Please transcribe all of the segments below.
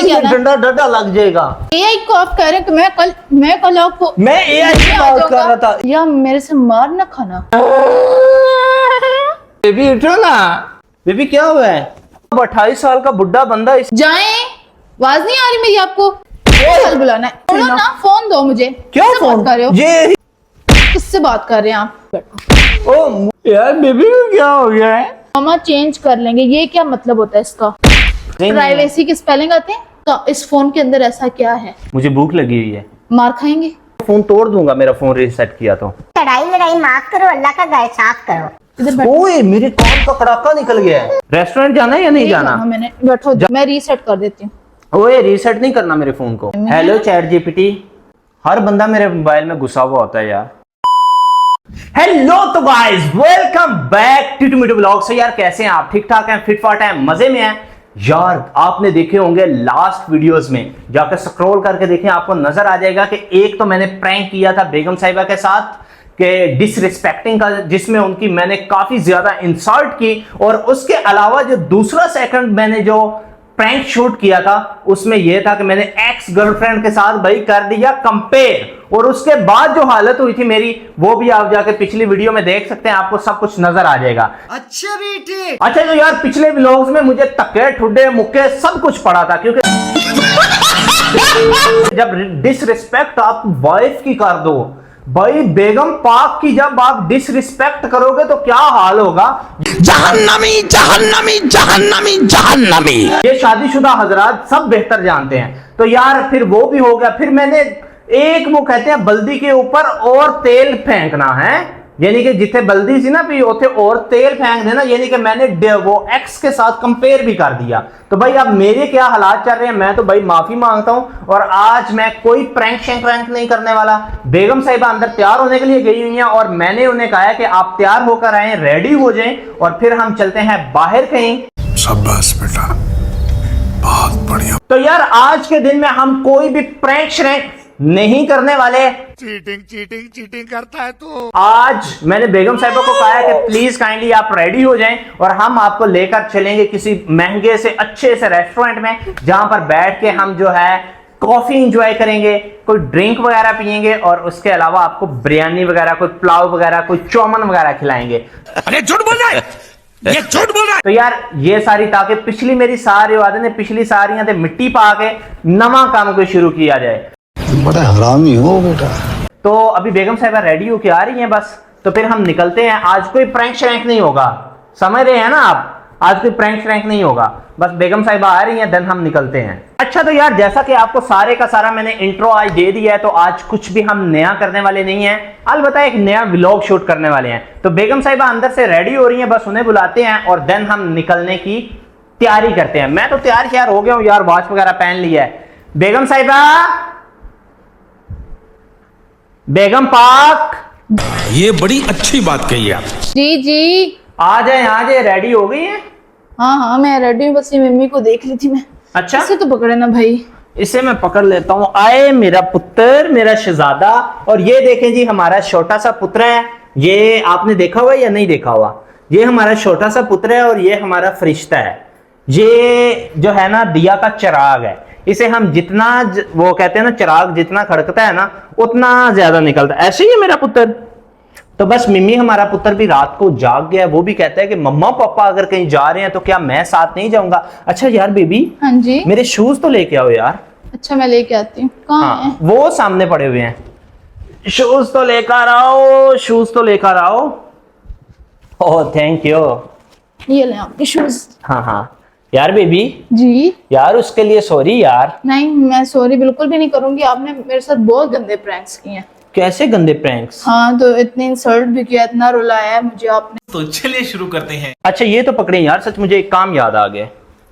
क्या डंडा डंडा लग जाएगा। एआई को आप कह रहे हैं कि मैं कल आपको मैं एआई की बात कर रहा था। या मेरे से मार ना खाना। बेबी उठो ना। बेबी क्या हुआ है? 28 साल का बुढ़ा बंदा जाएं, आवाज नहीं आ रही मेरी आपको? कल बुलाना है। सुनो ना, फोन दो मुझे। क्या फोन कर रहे हो? ये किससे बात कर रहे हैं आप? बैठो। ओ यार बेबी को क्या हो गया है? मामा चेंज कर लेंगे। ये क्या मतलब होता है इसका? प्राइवेसी की स्पेलिंग आते हैं तो इस फोन के अंदर ऐसा क्या है? मुझे भूख लगी हुई है। मार खाएंगे? फोन तोड़ दूंगा, मेरा फोन रीसेट किया तो। लड़ाई लड़ाई माफ करो, अल्लाह का घर साफ करो। इधर बैठो। ओए मेरे कान का कड़ाका निकल गया है। रेस्टोरेंट जाना है या नहीं जाना? मैंने बैठो, मैं रीसेट कर देती हूँ। ओए रीसेट नहीं करना मेरे फोन को। Hello chat GPT. हर बंदा मेरे मोबाइल में घुसा हुआ होता है यार। हेलो तो गाइस, वेलकम बैक टू टूमिटो ब्लॉग्स। यार कैसे हैं आप? ठीक ठाक हैं, फिट फाट हैं, मजे में हैं यार। आपने देखे होंगे लास्ट वीडियोस में, जाकर स्क्रॉल करके देखें, आपको नजर आ जाएगा कि एक तो मैंने प्रैंक किया था बेगम साहिबा के साथ के डिसरिस्पेक्टिंग का, जिसमें उनकी मैंने काफी ज्यादा इंसल्ट की। और उसके अलावा जो दूसरा सेकंड मैंने जो प्रैंक शूट किया था उसमें यह था कि मैंने एक्स गर्लफ्रेंड के साथ भाई कर दिया कंपेयर। और उसके बाद जो हालत हुई थी मेरी, वो भी आप जाके पिछली वीडियो में देख सकते हैं, आपको सब कुछ नजर आ जाएगा। अच्छा बेटे। अच्छा तो यार पिछले व्लॉग्स में मुझे तक्के ठुड्डे मुक्के सब कुछ पड़ा था, क्योंकि जब डिसरिस्पेक्ट आप वाइफ की कर दो भाई, बेगम पाक की जब आप डिसरिस्पेक्ट करोगे तो क्या हाल होगा। जहन्नमी जहन्नमी जहन्नमी जहन्नमी। ये शादीशुदा हजरात सब बेहतर जानते हैं। तो यार फिर वो भी हो गया। फिर मैंने एक वो कहते हैं बल्दी के ऊपर और तेल फेंकना है, यानी कि जिथे बल्दी सी ना भी उथे और तेल फेंक देना, यानी कि मैंने वो एक्स के साथ कंपेयर भी कर दिया। तो भाई अब मेरे क्या हालात चल रहे हैं, मैं तो भाई माफी मांगता हूं। और आज मैं कोई प्रैंक शैंक वैंक नहीं करने वाला। बेगम साहिबा अंदर तैयार होने के लिए गई हुई हैं और मैंने उन्हें कहा है कि आप तैयार होकर आए, रेडी हो जाएं और फिर हम चलते हैं बाहर कहीं। शाबाश बेटा, बहुत बढ़िया। तो यार आज के दिन में हम कोई भी प्रैंक श्रैंक नहीं करने वाले। चीटिंग चीटिंग चीटिंग करता है तू। आज मैंने बेगम साहिबा को कहा है कि प्लीज काइंडली आप रेडी हो जाएं और हम आपको लेकर चलेंगे किसी महंगे से अच्छे से रेस्टोरेंट में, जहां पर बैठ के हम जो है कॉफी एंजॉय करेंगे, कोई ड्रिंक वगैरह पियेंगे और उसके अलावा आपको बिरयानी वगैरह, कोई पुलाव वगैरह, कोई चौमन वगैरह खिलाएंगे। अरे झूठ बोल रहा है, ये झूठ बोल रहा है। तो यार ये सारी ताकि पिछली मेरी सारी वादे ने पिछली सारियां ते मिट्टी पा के नवा काम कोई शुरू किया जाए। बड़ा हरामी हो बेटा। तो अभी बेगम साहिबा रेडी होके आ रही हैं बस, तो फिर हम निकलते हैं। आज कोई प्रैंक श्रैंक नहीं होगा, समझ रहे हैं ना आप? आज कोई प्रैंक श्रैंक नहीं होगा, बस बेगम साहिबा आ रही हैं, देन हम निकलते हैं। अच्छा तो यार जैसा कि आपको सारे का सारा मैंने इंट्रो आज दे दिया है, तो आज कुछ भी हम नया करने वाले नहीं हैं, अलबत्ता एक नया व्लॉग शूट करने वाले हैं। तो बेगम साहिबा अंदर से रेडी हो रही हैं, बस उन्हें बुलाते हैं और देन हम निकलने की तैयारी करते हैं। मैं तो तैयार हो गया हूँ यार, वॉच वगैरह पहन लिया है। बेगम साहिबा, बेगम पाक, ये बड़ी अच्छी बात कही आप। जी जी, आ जाए रेडी हो गई हैं? हाँ मैं रेडी हूँ, बस ये मम्मी को देख ली थी मैं। अच्छा इसे तो पकड़े ना भाई। इसे मैं पकड़ लेता हूँ। आए मेरा पुत्र, मेरा शहजादा। और ये देखें जी हमारा छोटा सा पुत्र है। ये आपने देखा हुआ या नहीं देखा हुआ? ये हमारा छोटा सा पुत्र है और ये हमारा फरिश्ता है। ये जो है ना दिया का चिराग है। इसे हम जितना वो कहते हैं ना, चिराग जितना खड़कता है ना उतना ज्यादा निकलता है। ऐसे ही है मेरा पुत्र। तो बस मिम्मी हमारा पुत्र भी रात को जाग गया। वो भी कहता है कि मम्मा पापा अगर कहीं जा रहे हैं तो क्या मैं साथ नहीं जाऊंगा? अच्छा यार बेबी, हाँ जी, मेरे शूज तो लेके आओ यार। अच्छा मैं लेके आती हूँ। कहाँ है? वो सामने पड़े हुए हैं। शूज तो लेकर आओ, शूज तो लेकर आओ। Oh thank you. ये ले आपके शूज। हाँ यार बेबी, जी यार उसके लिए सॉरी यार। नहीं, मैं सॉरी बिल्कुल भी नहीं करूंगी। आपने मेरे साथ बहुत गंदे प्रैंक्स किए हैं। कैसे गंदे प्रैंक्स? हाँ तो इतने इंसल्ट भी किया, इतना रुलाया है मुझे आपने। तो चलिए शुरू करते हैं। अच्छा ये तो पकड़े यार, सच मुझे एक काम याद आ गया।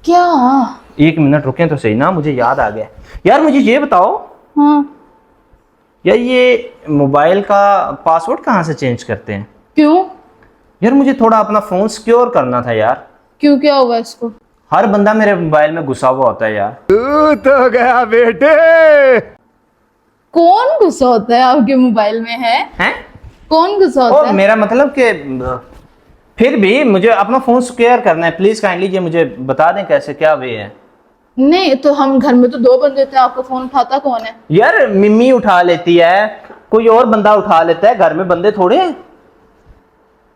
क्या? एक मिनट रुकें तो सही ना, मुझे याद आ गया। यार मुझे ये बताओ, हाँ यार ये मोबाइल का पासवर्ड कहाँ से चेंज करते हैं? क्यों? यार मुझे थोड़ा अपना फोन सिक्योर करना था यार। क्यों, क्या हुआ इसको? हर बंदा मेरे मोबाइल में घुसा हुआ होता है यार। तू तो गया बेटे। कौन गुस्सा होता है आपके मोबाइल में? है कौन गुस्सा होता है? मेरा मतलब कि फिर भी मुझे अपना फोन सिक्योर करना है। प्लीज काइंडली ये मुझे बता दें कैसे, क्या वे है? नहीं तो हम घर में तो 2 बंदे थे, आपका फोन उठाता कौन है? यार मिम्मी उठा लेती है, कोई और बंदा उठा लेता है, घर में बंदे थोड़े हैं।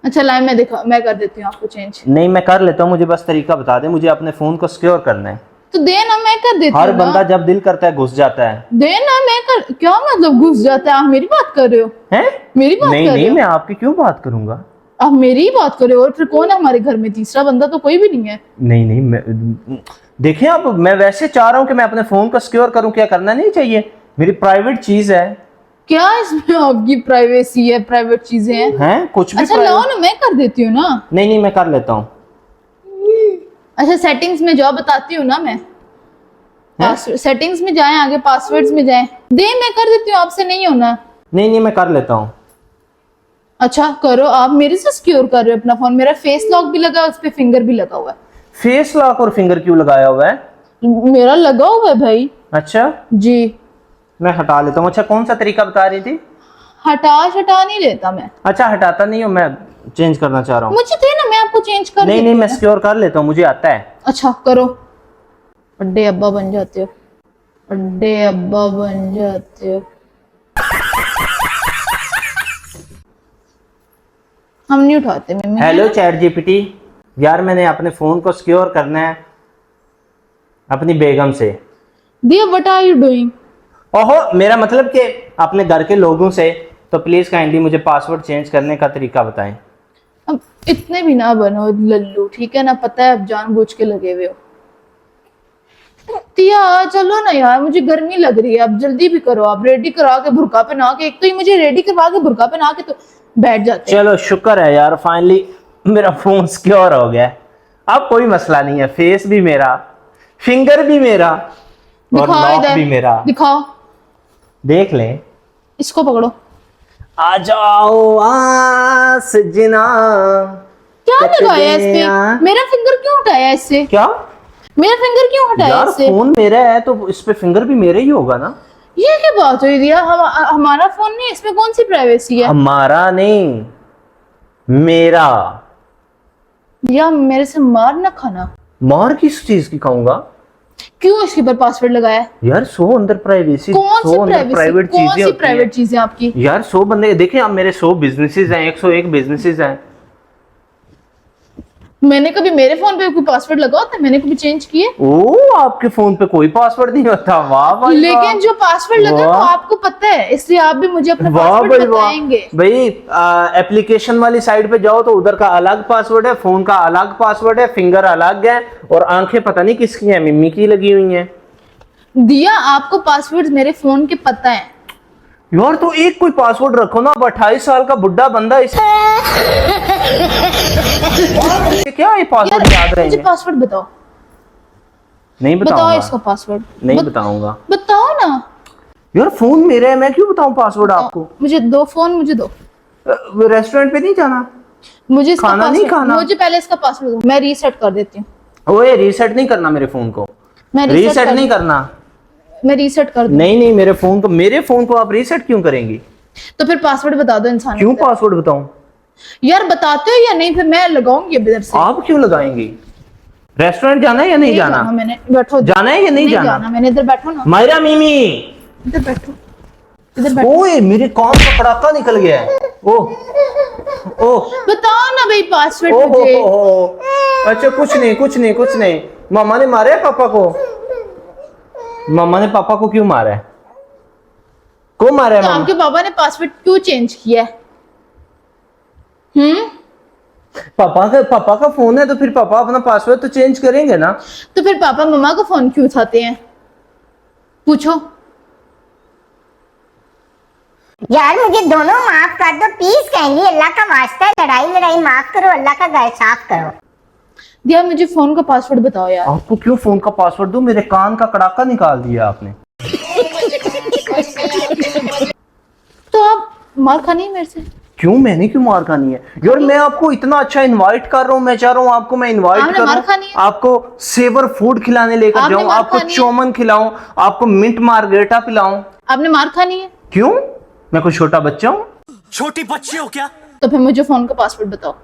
अच्छा लाइन में दिखा, मैं कर देती हूँ आपको चेंज। नहीं मैं कर लेता हूँ, मुझे बस तरीका बता दे, मुझे अपने फोन को सिक्योर करना है। तो देना, मैं कर देती हर हूँ बंदा ना। जब दिल करता है घुस जाता है। देना, मैं कर, क्या मतलब घुस जाता है? आप मेरी बात कर रहे हो? हैं? मेरी बात नहीं कर रहे नहीं, हो? मैं आपकी क्यों बात करूंगा? आप मेरी ही बात कर रहे हो, और फिर कौन है हमारे घर में? तीसरा बंदा तो कोई भी नहीं है। नहीं नहीं, मैं देखिए, अब मैं वैसे चाह रहा हूँ कि मैं अपने फोन को सिक्योर करूँ, क्या करना नहीं चाहिए? मेरी प्राइवेट चीज है। क्या इसमें आपकी प्राइवेसी है, प्राइवेट चीजें हैं? कुछ भी अच्छा लाओ ना, मैं कर देती हूँ ना। नहीं नहीं, मैं कर लेता हूँ। अच्छा सेटिंग्स में जाओ, बताती हूँ ना मैं। पासवर्ड सेटिंग्स में जाएं, आगे पासवर्ड्स में जाएं। मैं कर देती हूँ, आपसे नहीं होना। नहीं नहीं, मैं कर लेता हूँ। अच्छा करो, आप मेरे से सिक्योर कर रहे हो अपना फोन। मेरा फेस लॉक भी लगा है, उस पे फिंगर भी लगा हुआ है। फेस लॉक और फिंगर क्यों लगाया हुआ है? मेरा लगा हुआ है भाई। अच्छा जी। मैं हटा लेता हूँ। अच्छा कौन सा तरीका बता रही थी? हटा नहीं लेता मैं। अच्छा हटाता नहीं हूँ, मैं चेंज करना चाह रहा हूँ। मुझे थे ना, मैं आपको चेंज कर नहीं देती नहीं, हूँ मैं ना। सिक्योर कर लेता हूँ, मुझे आता है। अच्छा करो, अड्डे अब्बा बन जाते हो, अड्डे अब्बा बन जाते हो। हम नहीं उठाते मम्मी। हेलो चैट जीपीटी, यार मैंने अपने फोन को सिक्योर करना है अपनी बेगम से। दिया व्हाट आर यू डूइंग? ओहो, मेरा मतलब कि अपने घर के लोगों से। तो प्लीज काइंडली मुझे पासवर्ड चेंज करने का तरीका बताएं। अब इतने भी ना बनो लल्लू, ठीक है ना? पता है अब जानबूझ के लगे हुए हो। दिया चलो ना यार, मुझे गर्मी लग रही है, अब जल्दी भी करो। आप रेडी करा के बुर्का पहना के, एक तो ये मुझे रेडी करवा के बुर्का पहना के तो बैठ जाते हैं। चलो शुक्र है यार, फाइनली मेरा फोन सिक्योर हो गया। अब कोई मसला नहीं है, फेस भी मेरा, फिंगर भी मेरा और दिखाओ लॉक इधर, भी मेरा। दिखाओ, देख लें। इसको पकड़ो। आ जाओ सजना। क्या लगाया इस पे? मेरा फिंगर क्यों हटाया इससे? क्या? मेरा फिंगर क्यों हटाया यार इससे? फोन मेरा है तो इस पे फिंगर भी मेरा ही होगा ना। ये क्या बात हुई दिया? हमारा फोन नहीं, इसमें कौन सी प्राइवेसी है? हमारा नहीं, मेरा। या मेरे से मार ना खाना। मार किस चीज की खाऊंगा? क्यों इसके ऊपर पासवर्ड लगाया है? यार 100 अंदर प्राइवेसी, कौन सी 100 अंदर प्राइवेसी? प्राइवेट कौन चीजें सी होती हैं। प्राइवेट चीजें आपकी? यार 100 बंदे देखें, अब मेरे 100 बिजनेसेस हैं, 101 बिजनेसेस हैं। मैंने कभी मेरे फोन पे कोई पासवर्ड लगा होता है? मैंने कभी चेंज किए? ओ, आपके फोन पे कोई पासवर्ड नहीं होता? वाह भाई वाह। लेकिन जो पासवर्ड लगा वो वाह। आपको पता है, इसलिए आप भी मुझे अपना वाह पासवर्ड भाई वाह बताएंगे। भाई। एप्लीकेशन वाली साइड पे जाओ तो उधर का अलग पासवर्ड है, फोन का अलग पासवर्ड है, फिंगर अलग है, और आंखें पता नहीं किसकी हैं, मिम्मी की लगी हुई हैं। दिया आपको पासवर्ड मेरे फोन के पता है। यार तो एक कोई पासवर्ड रखो ना। अब 28 साल का बुढ़ा बंदा इसे क्या ये पासवर्ड याद मुझे रहेंगे? पासवर्ड बताओ। नहीं बताओ बताऊंगा। इसका पासवर्ड। नहीं बताऊंगा। बताओ ना। यार फोन मेरा है, मैं क्यों बताऊं पासवर्ड आपको? मुझे दो, फोन मुझे दो। रेस्टोरेंट पे नहीं जाना? मुझे इसका खाना नहीं पासवर्ड, खाना? मुझे पहले इसका पासवर्ड दो, मैं रीसेट कर देती हूँ। ओए रीसेट नहीं करना मेरे फोन को। मैं रीसेट नहीं करना। मैं रीसेट कर दूँ। नहीं नहीं, मेरे फोन को आप रीसेट क्यों करेंगी? तो फिर पासवर्ड बता दो इंसान। क्यों पासवर्ड बताऊं? यार बताते हो या नहीं? फिर मैं लगाऊंगी इधर से। आप क्यों लगाएंगी? रेस्टोरेंट जाना है या नहीं जाना? मैंने बैठो। जाना है या नहीं जाना? मैंने इधर बैठो ना। मायरा मिमी, इधर बैठो, इधर बैठो। ओए मेरे कान का कड़ाका निकल गया है। ओह ओह बताओ ना भाई पासवर्ड ओह मुझे। अच्छा कुछ नहीं। मामा ने मारा है पापा को? मामा ने पापा को क्यों मारा है? को मारा है तो मामा? आपके पापा ने पासवर्ड क्यों चेंज किया है? पापा का फोन है तो फिर पापा अपना पासवर्ड तो चेंज करेंगे ना। तो फिर पापा मम्मा को फोन क्यों उठाते हैं? पूछो। यार मुझे दोनों माफ कर दो प्लीज, काइंडली, अल्लाह का वास्ता है। लड़ाई माफ करो, अल्लाह का घर साफ करो। दिया मुझे फोन का पासवर्ड बताओ यार। आपको क्यों फोन का पासवर्ड दूं? मेरे कान का कड़ाका निकाल दिया आपने। तो आप मार खानी है मेरे से? क्यों? मैंने क्यों मार खानी है? यार मैं आपको इतना अच्छा इनवाइट कर रहा हूँ, मैं चाह रहा हूँ आपको मैं इनवाइट आपने मार खानी करूँ, है? आपको सेवर फूड खिलाने लेकर आपने जाऊँ, मार आपको खानी है? चौमन खिलाऊं, आपको मिंट मार्गरेटा पिलाऊं। आपने मार खानी है? क्यों? मैं कोई छोटा बच्चा हूँ? छोटी बच्ची हो क्या? तो फिर मुझे फोन का पासवर्ड बताओ।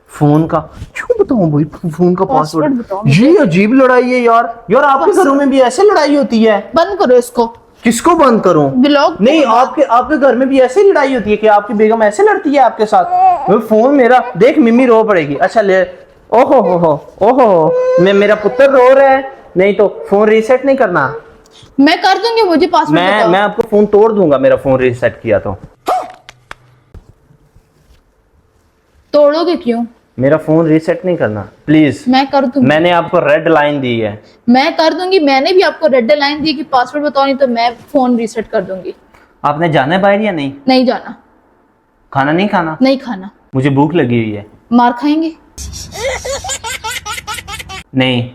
फोन का क्यों बताऊं भाई, फोन का पासवर्ड पासवर्ड। बताओ मुझे। ये अजीब लड़ाई है यार। यार आपके घरों में भी ऐसे लड़ाई होती है? बंद करो इसको। किसको बंद करूं? ब्लॉक नहीं, आपके घर में भी ऐसे ही लड़ाई होती है कि आपकी बेगम ऐसे लड़ती है आपके साथ? वो फोन मेरा देख, मिम्मी रो पड़ेगी। अच्छा ले, ओहो हो, ओहो, मेरा पुत्र रो रहा है। नहीं तो फोन रीसेट नहीं करना। मैं कर दूंगी, मुझे पासवर्ड बताओ। मैं आपको फोन तोड़ दूंगा, मेरा फोन रीसेट किया तो। तोड़ोगे क्यों? मेरा फोन रीसेट नहीं करना प्लीज। मैं कर दूंगी। मैंने आपको रेड लाइन दी है। मैं कर दूंगी। मैंने भी आपको रेड लाइन दी कि पासवर्ड बताओ, नहीं तो मैं फोन रीसेट कर दूंगी। आपने जाना है बाहर या नहीं? नहीं जाना। खाना नहीं खाना? नहीं खाना। मुझे भूख लगी हुई है। मार खाएंगे? नहीं,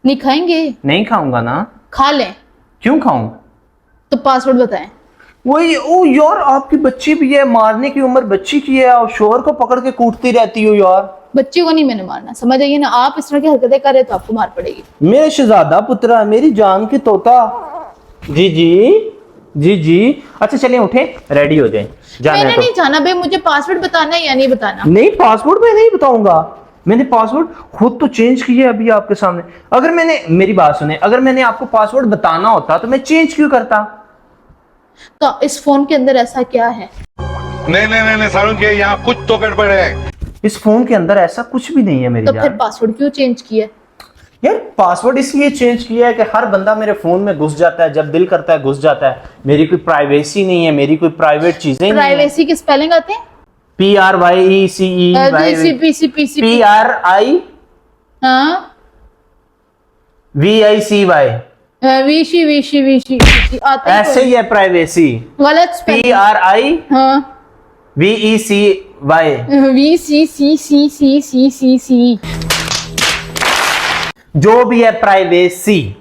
नहीं खाएंगे? नहीं खाऊंगा ना। खा लें क्यों खाऊं? तो पासवर्ड बताएं। वही, ओ यार आपकी बच्ची भी है, मारने की उम्र बच्ची की है और शोहर को पकड़ के कूटती रहती हो यार। बच्चे को नहीं मैंने मारना, समझ आइए ना। आप इस तरह की हरकतें कर रहे तो आपको मार पड़ेगी। मेरे शहजादा पुत्र है, मेरी जान की तोता। जी जी जी जी। अच्छा चलिए उठे, रेडी हो जाए, जाना मैंने है तो। नहीं जाना भाई, मुझे पासवर्ड बताना है या नहीं बताना? नहीं, पासवर्ड मैं नहीं बताऊंगा। मैंने पासवर्ड खुद तो चेंज किया अभी आपके सामने। अगर मैंने, मेरी बात सुने, अगर मैंने आपको पासवर्ड बताना होता तो मैं चेंज क्यों करता? तो इस फोन के अंदर ऐसा क्या है? नहीं सारुण के यहाँ कुछ तो गड़बड़ है। इस फोन के अंदर ऐसा कुछ भी नहीं है मेरी तो फिर जान। पासवर्ड क्यों चेंज किया? यार पासवर्ड इसलिए चेंज किया है कि हर बंदा मेरे फोन में घुस जाता है, जब दिल करता है घुस जाता है। मेरी कोई प्राइवेसी नहीं है, मेरी कोई प्राइवेट चीजें नहीं है। प्राइवेसी के स्पेलिंग आते हैं? PRYVECE PRIVACY। हाँ, विशी विशी विशी विशी आता है। ऐसे ही है प्राइवेसी। गलत स्पेलिंग। हाँ, PRIVECY। VCCCCCCC। जो भी है प्राइवेसी,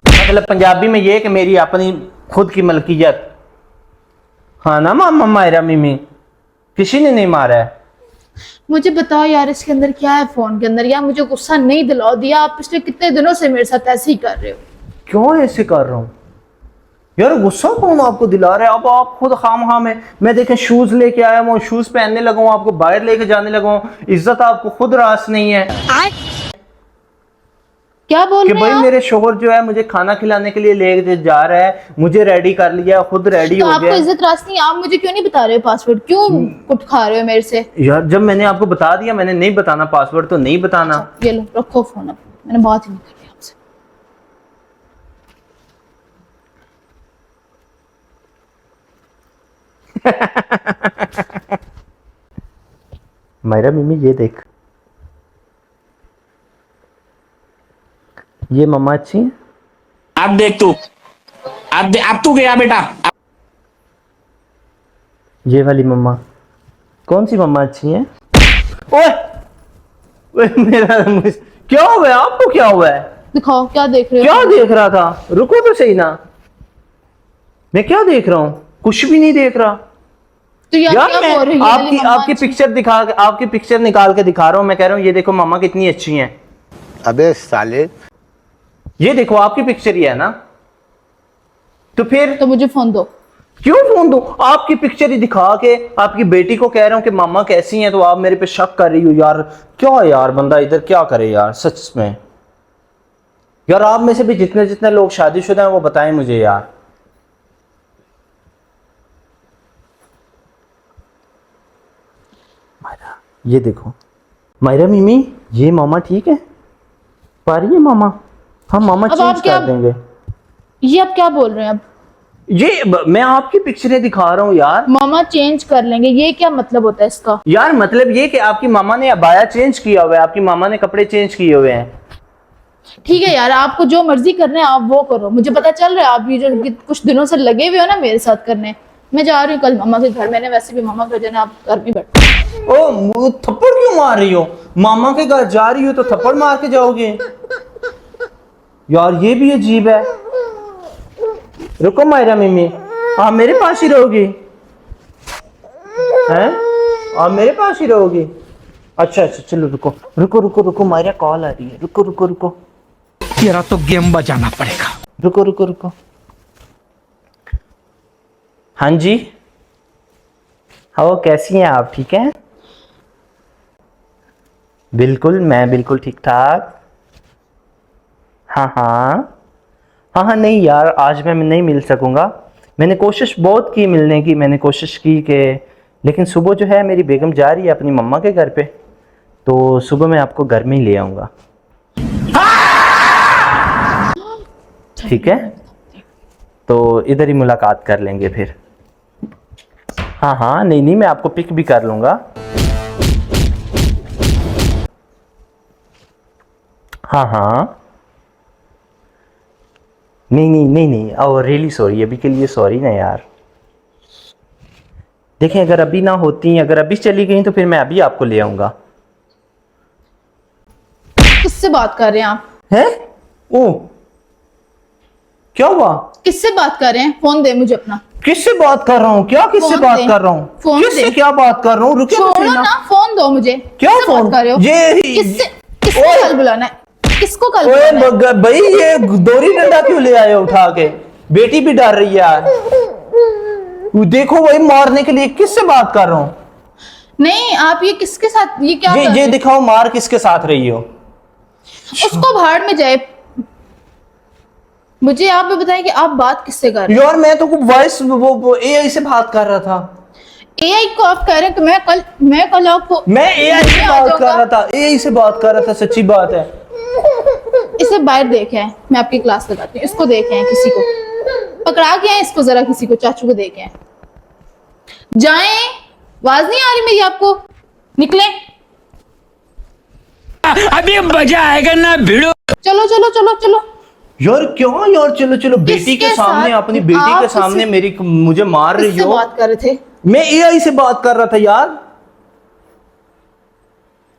मतलब पंजाबी में ये कि मेरी अपनी खुद की मलकियत। हाँ ना मामा, मायरा मिमी, किसी ने नहीं मारा है। मुझे बताओ यार, इसके अंदर क्या है फोन के अंदर? यार मुझे गुस्सा नहीं दिलाओ दिया। आप पिछले कितने दिनों से मेरे साथ ऐसे ही कर रहे हो। क्यों ऐसे कर रहा हूँ यार? गुस्सा कौन आपको दिला रहा है? अब आप खुद खामखा में, मैं देखें शूज लेके आया हूँ, शूज पहनने लगा हूँ, आपको बाहर लेके जाने लगा हूँ। इज्जत आपको खुद रास नहीं है क्या बोल कि रहे भाई हैं आप? मेरे शोहर जो है मुझे खाना खिलाने के लिए लेके जा रहा है, मुझे रेडी कर लिया, खुद रेडी तो हो आपको गया। इज्जत रास नहीं? आप मुझे क्यों नहीं बता रहे हो पासवर्ड? क्यों कुछ खा रहे हो मेरे से? यार जब मैंने आपको बता दिया, मैंने नहीं बताना पासवर्ड तो नहीं बताना। ये लो, रखो फोन। अब मैंने बात ही नहीं करी आपसे। मायरा मिमी ये देख, ये मम्मा अच्छी है। अब देख तू, अब तू गया बेटा। ये वाली मम्मा, कौन सी मम्मा अच्छी है? ओए ओए मेरा क्या हुआ है आपको? क्या हुआ है? दिखाओ क्या देख रहे हो? क्या देख रहा था? रुको तो सही ना, मैं क्या देख रहा हूँ? कुछ भी नहीं देख रहा तो यार यार। क्या मैं बोल रही हो? आपकी आपकी पिक्चर दिखा, आपकी पिक्चर निकाल के दिखा रहा हूँ। मैं कह रहा हूँ ये देखो मम्मा कितनी अच्छी हैं। अबे साले, ये देखो आपकी पिक्चर ही है ना, तो फिर तो मुझे फोन दो। क्यों फोन दो? आपकी पिक्चर ही दिखा के आपकी बेटी को कह रहा हूं कि मामा कैसी हैं, तो आप मेरे पे शक कर रही हो यार। क्या यार, बंदा इधर क्या करे यार सच में। यार आप में से भी जितने जितने लोग शादीशुदा हैं वो बताएं मुझे यार। मायरा ये देखो, मायरा मिमी ये मामा ठीक है? पा रही है मामा? हाँ मामा अब चेंज आप क्या- कर देंगे। ये आप क्या बोल रहे हैं? अब मैं आपकी पिक्चरें दिखा रहा हूँ यार। मामा चेंज कर लेंगे, ये क्या मतलब होता है इसका? यार मतलब ये कि आपकी मामा ने अबाया चेंज किया हुआ है, आपकी मामा ने कपड़े चेंज किए हुए हैं। ठीक है यार, आपको जो मर्जी करना है आप वो करो। मुझे पता चल रहा है आप ये जो कुछ दिनों से लगे हुए हो ना मेरे साथ करने। मैं जा रही हूँ कल मामा के घर। मैंने वैसे भी मामा के घर जाना, आप घर भी बैठो। ओ थप्पड़ क्यों मार रही हो? मामा के घर जा रही हो तो थप्पड़ मार के जाओगे? यार ये भी अजीब है। रुको मायरा मिमी, आप मेरे पास ही रहोगी? हैं? आप मेरे पास ही रहोगी? अच्छा अच्छा चलो रुको रुको रुको रुको, मायरा कॉल आ रही है। रुको रुको रुको तेरा तो गेम बजाना पड़ेगा। रुको रुको रुको। हाँ जी, हाँ कैसी हैं आप? ठीक है? बिल्कुल, मैं बिल्कुल ठीक ठाक। हाँ हाँ हाँ हाँ, नहीं यार, आज मैं नहीं मिल सकूँगा। मैंने कोशिश बहुत की मिलने की, मैंने कोशिश की कि, लेकिन सुबह जो है मेरी बेगम जा रही है अपनी मम्मा के घर पे, तो सुबह मैं आपको घर में ही ले आऊँगा। ठीक है, तो इधर ही मुलाकात कर लेंगे फिर। हाँ हाँ, नहीं नहीं, मैं आपको पिक भी कर लूँगा। हाँ हाँ, नहीं नहीं नहीं नहीं, और रियली सॉरी, अभी के लिए सॉरी ना यार। देखें, अगर अभी ना होती, अगर अभी चली गई तो फिर मैं अभी आपको ले आऊँगा। किससे बात कर रहे हैं आप? हैं? ओ, क्या हुआ? किससे बात कर रहे हैं? फोन दे मुझे अपना। किससे बात कर रहा हूँ? क्या किससे फोन बात दे। कर रहा हूँ? फोन किससे दे। क्या बात कर रहा हूँ? रुकिए तो छोड़ो सही ना। ना, फोन दो मुझे। क्या किससे फोन? बात कर रहे हो? ये किससे किसको ओए। कल बुलाना है? किसको कल ओए बुलाना है? भाई, ये दोरी डंडा क्यों ले आए उठा के? बेटी भी डर रही है यार। देखो वही मारने के लिए, किससे बात कर रहा हूँ? नहीं, आप ये किसके साथ, ये क्या कर रहे ये हैं? दिखाओ, मार किसके साथ रही हो? उसको भाड़ में जाए। मुझे आप भी बताएं कि आप बात किससे कर रहे हैं? यार मैं तो वॉइस वो एआई से बात कर रहा था। एआई को आप कह रहे हैं कि मैं कल आपको, मैं एआई से मैं आ बात कर जाऊंगा। रहा था, एआई से बात कर रहा था, सच्ची बात है। इसे बाहर देखे हैं, मैं आपकी क्लास लगाती हूँ। इसको देखे हैं, किसी को पकड़ा के हैं, इसको जरा किसी को, चाचू को देखे हैं। जाएं, आवाज नहीं आ रही मेरी आपको? निकले, अभी मजा आएगा ना भिड़ो। चलो चलो चलो चलो। यार क्यों यार, चलो चलो, बेटी के किसके सामने, साथ? अपनी बेटी आप के सामने मुझे मार रही किससे हो। बात कर रहे थे? मैं एआई से बात कर रहा था यार।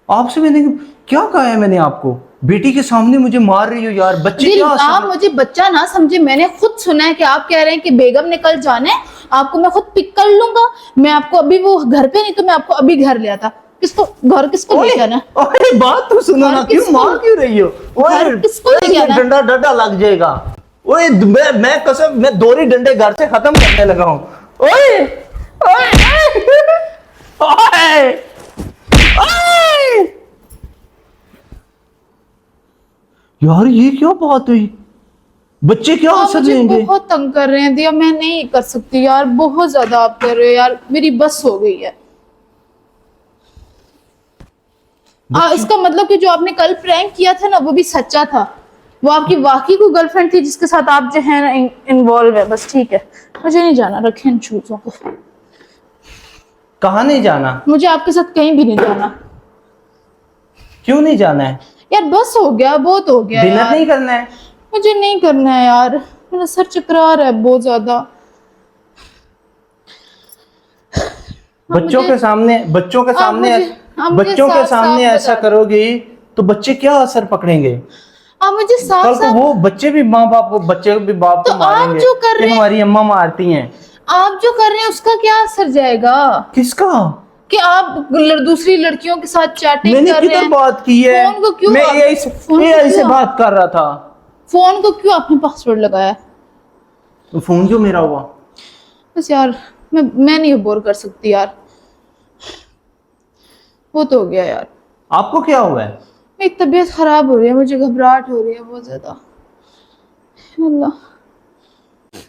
आपसे मैंने क्या कहा है? मैंने आपको, बेटी के सामने मुझे मार रही हो यार। बच्चे दिल, क्या आप मुझे बच्चा ना समझे। मैंने खुद सुना है कि आप कह रहे हैं कि बेगम ने कल जाना है, आपको मैं खुद पिक कर लूंगा। मैं आपको अभी, वो घर पे नहीं तो मैं आपको अभी घर ले आता। किसको घर, किसको लेके आना? अरे बात तो सुनो ना, क्यों मार क्यों रही हो? ओए किसको लेके आना? डंडा डंडा लग जाएगा। ओए मैं कसम, मैं दोरी डंडे घर से खत्म करने लगा हूँ। ओए ओए ओए ओए, यार ये क्या बात हुई? बच्चे क्या आप असर मुझे लेंगे? बहुत तंग कर रहे हैं दिया, मैं नहीं कर सकती यार, बहुत ज्यादा आप कर रहे हो यार, मेरी बस हो गई है। इसका मतलब कि जो आपने कल प्रैंक किया था ना, वो भी सच्चा था। वो आपकी वाकई कोई गर्लफ्रेंड थी जिसके साथ आप जो है ना इन्वॉल्व है। बस ठीक है, मुझे नहीं जाना, रखें इन चूजों को। कहाँ नहीं जाना? मुझे आपके साथ कहीं भी नहीं जाना। क्यों नहीं जाना है? यार बस हो गया, बहुत हो गया डिनर यार। नहीं करना है? मुझे नहीं करना है यार, मेरा सर चकरा रहा है बहुत ज्यादा। बच्चों के सामने, बच्चों के सामने, बच्चों के सामने ऐसा करोगी तो बच्चे क्या असर पकड़ेंगे? आप मुझे साफ कल को साफ, वो बच्चे भी माँ बाप को, बच्चे भी बाप तो को आप मारेंगे जो कर कि रहे हैं, हमारी अम्मा मारती हैं। आप जो कर रहे हैं उसका क्या असर जाएगा? किसका? कि आप दूसरी लड़कियों के साथ चैटिंग मैंने कर रहे किधर हैं। बात की है? फोन को क्यों मैं आप- एआई फोन को से क्यों बात कर रहा था। फोन को क्यों आपने पासवर्ड लगाया? तो फोन क्यों मेरा हुआ? बस यार, मैं नहीं बोर कर सकती यार, वो तो हो गया यार। आपको क्या हुआ है? मेरी तबीयत खराब हो रही है, मुझे घबराहट हो रही है बहुत ज्यादा। अल्लाह,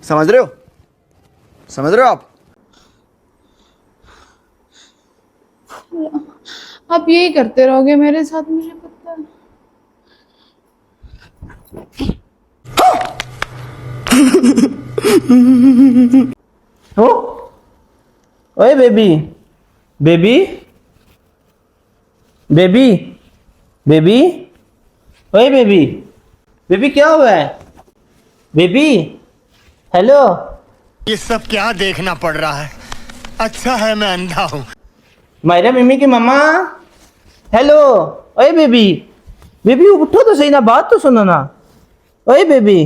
समझ रहे हो? समझ रहे हो आप? आप यही करते रहोगे मेरे साथ, मुझे पता है। ओ ओए बेबी, बेबी, बेबी, बेबी, ओए बेबी, बेबी क्या हुआ है? Baby, hello. ये सब क्या देखना पड़ रहा है? अच्छा है मैं अंधा हूँ। मायरा मम्मी की मम्मा, हेलो। ओए बेबी, बेबी उठो तो सही ना, बात तो सुनो ना। ओए बेबी,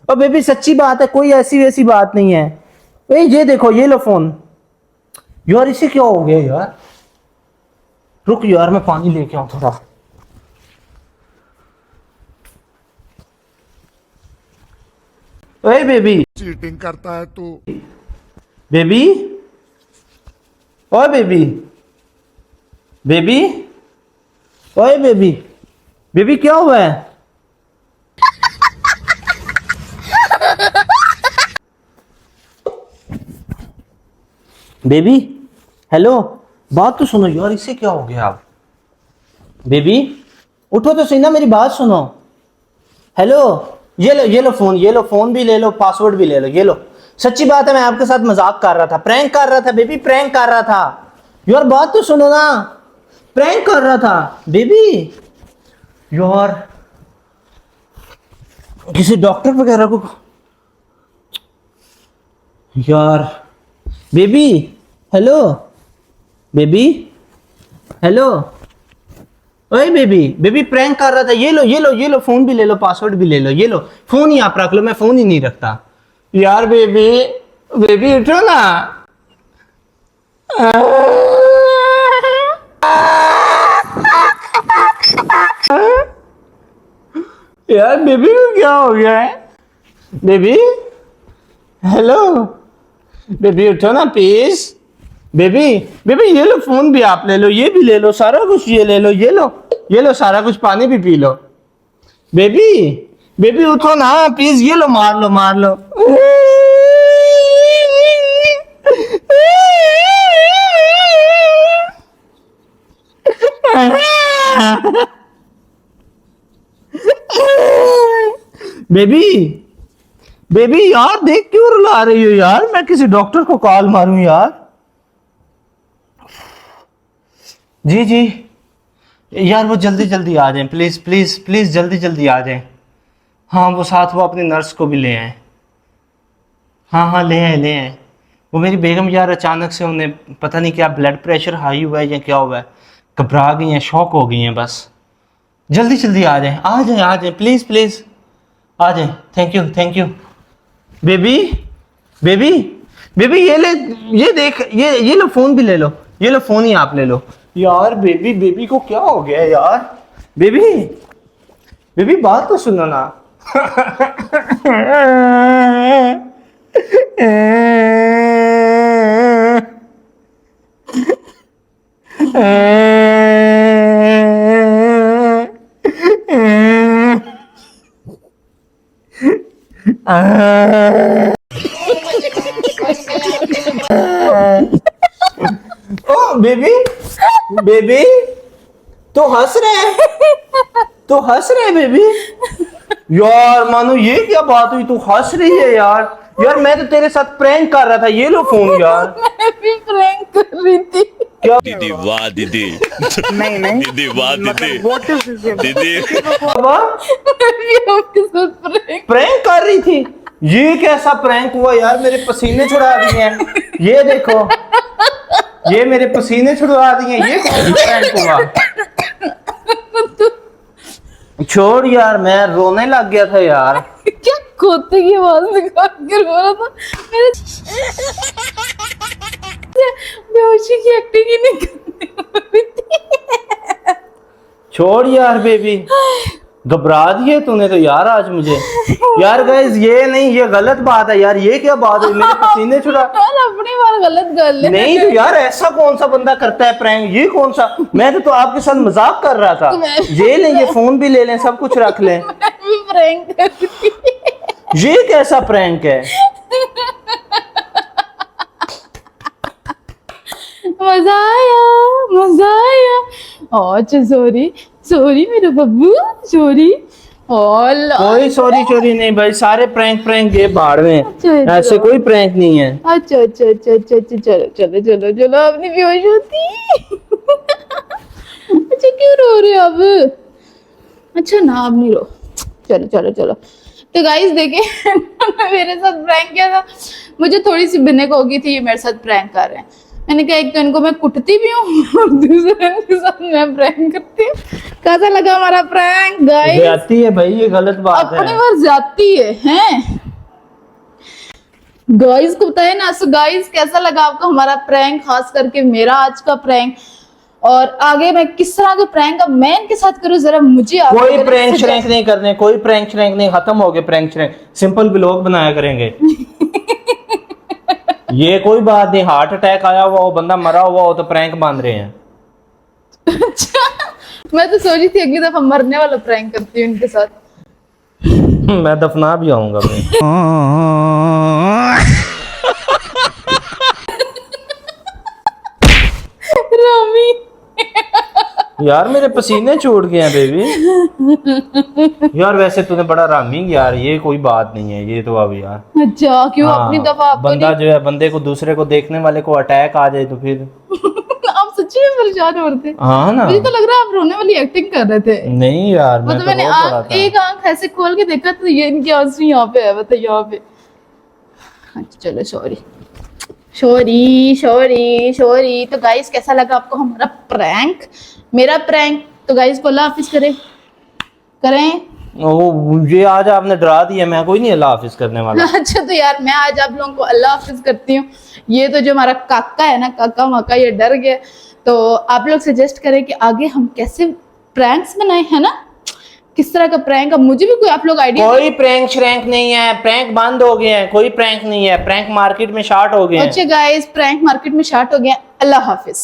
ओ बेबी सच्ची बात है, कोई ऐसी वैसी बात नहीं है। ओए ये देखो, ये लो फोन। यार इसे क्या हो गया यार? रुक यार, मैं पानी लेके आऊं थोड़ा। ओए बेबी, चीटिंग करता है तू। बेबी, ओए बेबी, बेबी, ओए बेबी, बेबी क्या हुआ है? बेबी हेलो, बात तो सुनो यार, इससे क्या हो गया? आप बेबी उठो तो सही ना, मेरी बात सुनो। हेलो, ये लो फोन, ये लो फोन भी ले लो, पासवर्ड भी ले लो, ये लो। सच्ची बात है, मैं आपके साथ मजाक कर रहा था, प्रैंक कर रहा था बेबी, प्रैंक कर रहा था यार, बात तो सुनो ना, प्रैंक कर रहा था बेबी। यार किसी डॉक्टर वगैरह को यार। बेबी हेलो, बेबी हेलो, ओए बेबी, बेबी प्रैंक कर रहा था, ये लो ये लो ये लो, फोन भी ले लो, पासवर्ड भी ले लो, ये लो फोन ही आप रख लो, मैं फोन ही नहीं रखता यार। बेबी, बेबी उठो ना। यार बेबी को क्या हो गया है? बेबी हेलो, बेबी उठो ना प्लीज। बेबी, बेबी ये लो फोन भी आप ले लो, ये भी ले लो, सारा कुछ ये ले लो, ये लो सारा कुछ, पानी भी पी लो। बेबी, बेबी उठो ना प्लीज, ये लो मार लो मार लो। बेबी, बेबी यार देख क्यों रुला रही हो यार, मैं किसी डॉक्टर को कॉल मारूं यार। जी जी यार, वो जल्दी जल्दी आ जाएं प्लीज प्लीज प्लीज, जल्दी जल्दी आ जाएं। हाँ वो साथ वो अपनी नर्स को भी ले आए। हाँ हाँ ले आए ले आए। वो मेरी बेगम यार अचानक से उन्हें पता नहीं क्या ब्लड प्रेशर हाई हुआ है या क्या हुआ है, घबरा गई हैं, शॉक हो गई हैं, बस जल्दी जल्दी आ जाएं आ जाएं प्लीज प्लीज आ जाएं। Thank you thank you. Baby, baby, baby ये ले, ये देख, ये लो फोन भी ले लो, ये लो फोन ही आप ले लो यार। बेबी, बेबी को क्या हो गया यार? बेबी, बेबी बात तो सुनो ना। ओ बेबी, बेबी तो हंस रहे बेबी। यार मानो ये क्या बात हुई, तू हंस रही है यार। यार मैं तो तेरे साथ प्रैंक कर रहा था, ये लो फोन यार। मैं भी प्रैंक कर रही थी। क्या दीदी वाह दीदी, नहीं नहीं, दीदी वाह दीदी, व्हाट इज दिस? दीदी बाबा मैं भी आपके साथ प्रैंक। प्रैंक कर रही थी? ये कैसा प्रैंक हुआ यार, मेरे पसीने छुड़ा दिए हैं, ये देखो, ये मेरे पसीने छुड़वा दिए, ये कौन सा प्रैंक हुआ? छोड़ यार, मैं रोने लग गया था यार। क्या खोते की आवाज निकाल कर रो रहा था मेरे। बेहोशी की एक्टिंग ही नहीं करनी हो रही थी। छोड़ यार बेबी, घबरा दिए तूने तो यार आज मुझे। यार गाइस ये नहीं, ये गलत बात है यार, ये क्या बात है, मेरे पसीने छुड़ा। यार अपनी बार गलत कर ले। नहीं तो यार ऐसा कौन सा बंदा करता है प्रैंक, ये कौन सा? मैं तो आपके साथ मजाक कर रहा था। ये लें, ये फोन भी ले लें, सब कुछ रख लें। मैं भी प्रैंक कर रही थी। ये कैसा प्रैंक है? मजा आया, मजा आया। अच्छा सॉरी सॉरी मेरे बब्बू, सॉरी। कोई सॉरी चोरी नहीं भाई, सारे प्रैंक प्रैंक ये बाढ़ में, अच्छा। ऐसे कोई प्रैंक नहीं है। अच्छा अच्छा अच्छा अच्छा अच्छा, चलो चलो चलो चलो, अपनी बेहोश होती। अच्छा क्यों रो रहे हो अब? अच्छा ना अब नहीं रो, चलो चलो चलो। तो गाइस देखे मेरे साथ प्रैंक किया था, मुझे थोड़ी सी भिनक हो गई थी, ये मेरे साथ प्रैंक कर रहे हैं। मैंने कहा एक तो इनको मैं कुटती भी हूँ और दूसरे इनके साथ मैं प्रैंक करती हूँ। कैसा लगा हमारा प्रैंक गाइस? जाती है भाई, ये गलत बात है। अपनी बार जाती है हैं? गाइस को बताए ना। सो गाइस कैसा लगा आपको हमारा प्रैंक, खास करके मेरा आज का प्रैंक? और आगे मैं किस तरह के प्रैंक अब मैं इनके साथ करूँ, जरा मुझे आप कोई प्रैंक श्रैंक नहीं करने, कोई प्रैंक श्रैंक नहीं, खत्म हो गए प्रैंक श्रैंक, सिंपल ब्लॉग बनाया करेंगे। ये कोई बात नहीं, हार्ट अटैक आया हुआ हो, बंदा मरा हुआ हो तो प्रैंक बांध रहे हैं। अच्छा मैं तो सोची थी अगली दफा मरने वाला प्रैंक करती हूँ इनके साथ। मैं दफना भी आऊंगा भाई। रामी यार मेरे पसीने छूट गए हैं बेबी। यार वैसे तूने बड़ा रामी यार, ये कोई बात नहीं है ये तो अब यार। अच्छा क्यों? हाँ, अपनी दफा आपको बंदा जो है बंदे को दूसरे को देखने वाले को अटैक आ जाए तो फिर आप सच्ची में परेशान हो रहे थे। हाँ ना। मुझे तो लग रहा है आप रोने वाली एक्टिंग कर रहे थे। नहीं यार मैं मतलब तो मैंने रो पड़ा था। एक आंख ऐसे खोल के देखा तो ये इनकी आंसू यहाँ पे है, बताइए यहाँ पे। अच्छा चलो सॉरी सॉरी सॉरी सॉरी। तो गाइस कैसा लगा आपको हमारा प्रैंक, मेरा प्रैंक? तो गाइस को अल्लाह हाफिज करें। ओ मुझे आज आपने डरा दिया, मैं कोई नहीं अल्लाह हाफिज करने वाला। अच्छा तो यार मैं आज आप लोगों को अल्लाह हाफिज करती हूँ। ये तो जो हमारा काका है ना, काका माका, ये डर गया। तो आप लोग सजेस्ट करें कि आगे हम कैसे प्रैंक्स बनाए, है ना, किस तरह का प्रैंक। अब मुझे भी कोई आप लोग आइडिया। कोई प्रैंक श्रैंक नहीं है, प्रैंक बंद हो गए हैं, कोई प्रैंक नहीं है, प्रैंक मार्केट में शार्ट हो गए हैं। अच्छा गाइस प्रैंक मार्केट में शार्ट हो गया। अल्लाह हाफिज।